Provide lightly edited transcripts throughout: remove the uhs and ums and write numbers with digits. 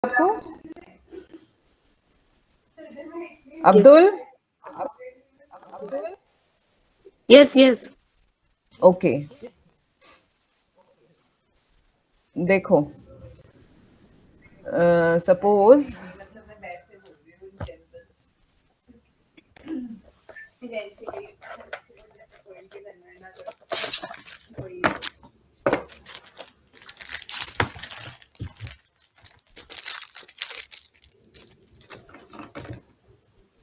आपको? Abdul? Yes yes. Okay, देखो suppose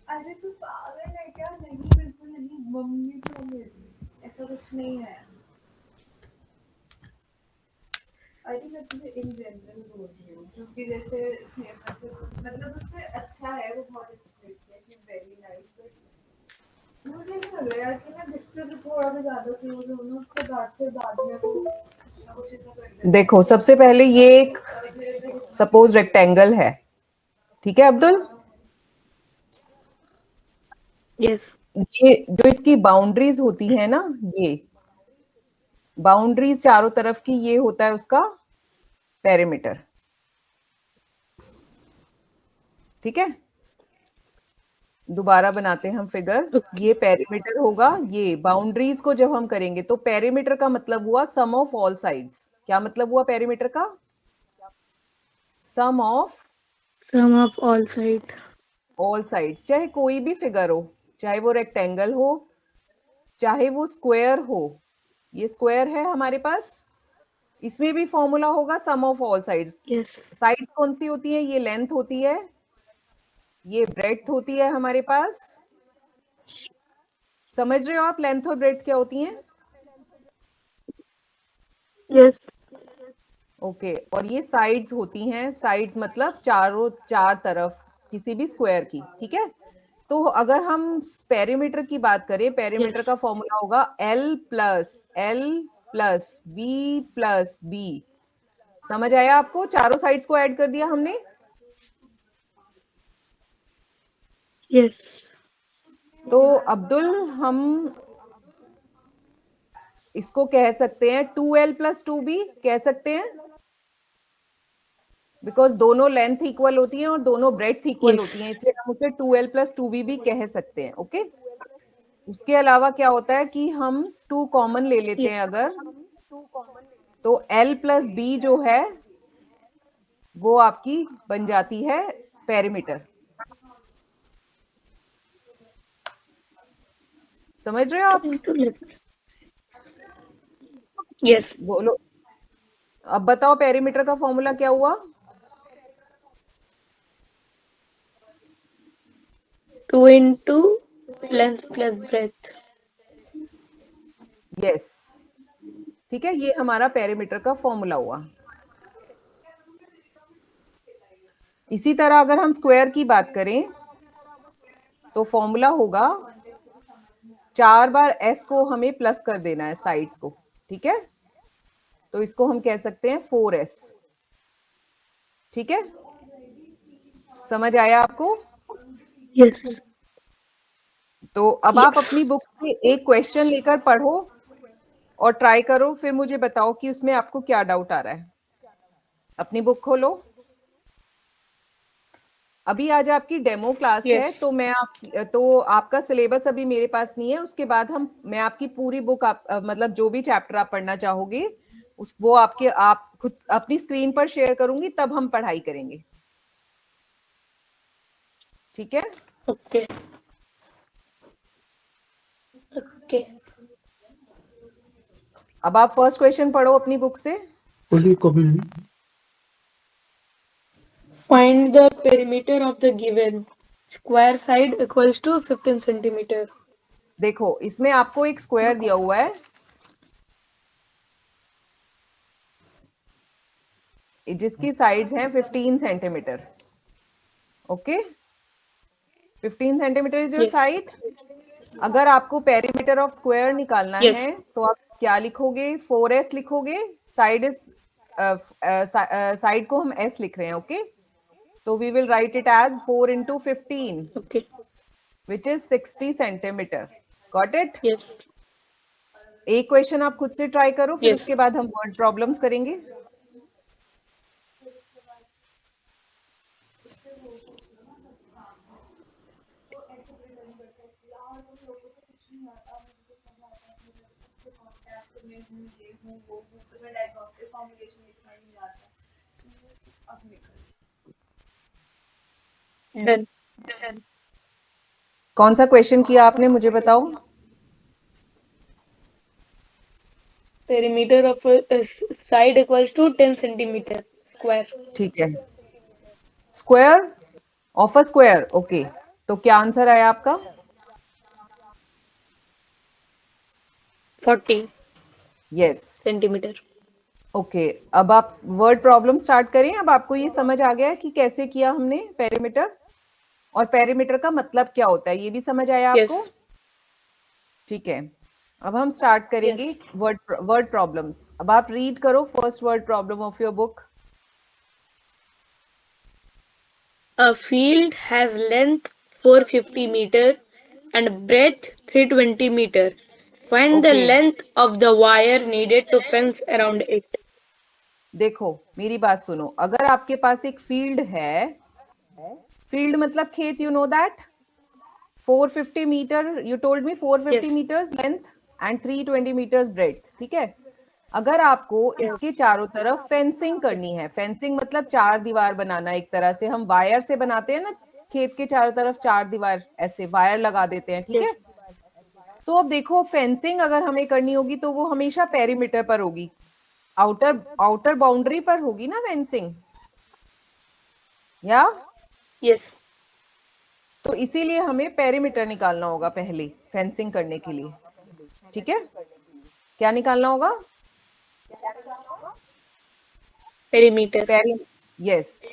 अरे तू पागल है क्या? नहीं, बिल्कुल नहीं, मम्मी प्रॉमिस, ऐसा कुछ नहीं है। अरे मैं तुझे इन जनरल बोल रही हूँ, क्योंकि जैसे स्नेहा से मतलब उससे अच्छा है, वो बहुत अच्छी लड़की है, she is very nice, but मुझे नहीं लग रहा यार कि मैं जिससे भी थोड़ा सा ज्यादा क्लोज हूँ ना, उसके बाद में वो कुछ ना कुछ ऐसा कर देता है। देखो, सबसे पहले ये एक सपोज रेक्टेंगल है, ठीक है अब्दुल? यस ये जो इसकी बाउंड्रीज होती है ना, ये बाउंड्रीज चारों तरफ की, ये होता है उसका पेरीमीटर, ठीक है? दोबारा बनाते हैं हम फिगर। ये पेरीमीटर होगा, ये बाउंड्रीज को जब हम करेंगे तो पेरीमीटर का मतलब हुआ सम ऑफ ऑल साइड्स। क्या मतलब हुआ पेरीमीटर का? Sum of all side. All sides, चाहे कोई भी फिगर हो, चाहे वो रेक्टेंगल हो, चाहे वो स्क्वायर हो। ये स्क्वायर है हमारे पास, इसमें भी फॉर्मूला होगा sum of all sides. Yes sides कौन सी होती है? ये लेंथ होती है, ये ब्रेड्थ होती है हमारे पास। समझ रहे हो आप लेंथ और ब्रेड्थ क्या होती हैं? यस ओके, और ये साइड्स होती हैं, साइड्स मतलब चार तरफ किसी भी स्क्वायर की, ठीक है? तो अगर हम पेरीमीटर की बात करें, पेरीमीटर यस का फॉर्मूला होगा L प्लस बी। समझ आया आपको? चारों साइड्स को ऐड कर दिया हमने। यस तो अब्दुल, हम इसको कह सकते हैं 2L प्लस 2B कह सकते हैं, बिकॉज दोनों लेंथ इक्वल होती हैं और दोनों ब्रेड्थ इक्वल होती हैं, इसलिए हम उसे 2L प्लस 2B भी कह सकते हैं। ओके, उसके अलावा क्या होता है कि हम 2 कॉमन ले लेते हैं अगर, तो L प्लस B जो है वो आपकी बन जाती है पेरीमीटर। समझ रहे हो आप? यस। बोलो, अब बताओ पेरीमीटर का फॉर्मूला क्या हुआ? 2 into length plus breadth. Yes, ठीक है, ये हमारा पेरीमीटर का फॉर्मूला हुआ। इसी तरह अगर हम स्क्वायर की बात करें तो फॉर्मूला होगा 4 बार s को हमें प्लस कर देना है साइड्स को, ठीक है? तो इसको हम कह सकते हैं 4s, ठीक है? समझ आया आपको? यस तो अब आप अपनी बुक से एक क्वेश्चन लेकर पढ़ो और ट्राई करो, फिर मुझे बताओ कि उसमें आपको क्या डाउट आ रहा है। अपनी बुक खोलो। अभी आज आपकी डेमो क्लास है, यस तो आपका सिलेबस अभी मेरे पास नहीं है। उसके बाद मैं आपकी पूरी बुक मतलब जो भी चैप्टर आप पढ़ना चाहोगे वो आप खुद अपनी स्क्रीन पर शेयर करूंगी, तब हम पढ़ाई करेंगे, ठीक है? Okay okay. अब आप फर्स्ट क्वेश्चन पढ़ो अपनी बुक से। Find the perimeter of the given square side equals to 15 centimeter. देखो, इसमें आपको एक स्क्वायर दिया हुआ है, जिसकी साइड्स हैं 15 centimetre. Okay, 15 centimetre is your Yes. Side. अगर आपको पेरीमीटर ऑफ स्क्वायर निकालना Yes. है तो आप क्या लिखोगे? 4s लिखोगे। साइड को हम s लिख रहे हैं, ओके? तो we will write it as 4 into 15 Okay. Which is 60 centimetre. Got it? Yes. एक क्वेश्चन आप खुद से ट्राई करो, फिर Yes. उसके बाद हम वर्ड प्रॉब्लम्स करेंगे। में हूँ, ये हूँ, वो हूँ, तो मैं डायग्नोस्टिक फॉर्मुलेशन लिखना नहीं आता, अब निकल। Done. कौन सा क्वेश्चन किया आपने, मुझे बताओ। Perimeter of a side equals to 10 centimeter square. ठीक है, square of a square, okay. तो क्या आंसर आया आपका? 40 यस, centimeter. ओके। अब आप वर्ड प्रॉब्लम स्टार्ट करें। अब आपको ये समझ आ गया है कि कैसे किया हमने पेरीमीटर, और पेरीमीटर का मतलब क्या होता है, ये भी समझ आया आपको? Yes. ठीक है, अब हम स्टार्ट करेंगे Yes. Word problems. अब आप रीड करो first word problem of your book. A field has length 450 meter and breadth 320 meter. Find the Okay. length of the wire needed to fence around it. देखो मेरी बात सुनो, अगर आपके पास एक फील्ड है, फील्ड मतलब खेत, you know that 450 metre, you told me 450 Yes. Metres length and 320 metres breadth, ठीक है। अगर आपको इसके चारों तरफ फेंसिंग करनी है, फेंसिंग मतलब चार दीवार बनाना, एक तरह से हम वायर से बनाते हैं ना, खेत के चारों तरफ चार दीवार ऐसे वायर लगा देते हैं, ठीक है। Yes. तो अब देखो फेंसिंग अगर हमें करनी होगी तो वो हमेशा पेरीमीटर पर होगी, आउटर बाउंड्री पर होगी ना फेंसिंग, या? Yes. तो इसीलिए हमें पेरीमीटर निकालना होगा पहले फेंसिंग करने के लिए, ठीक है। क्या निकालना होगा? Perimeter. यस,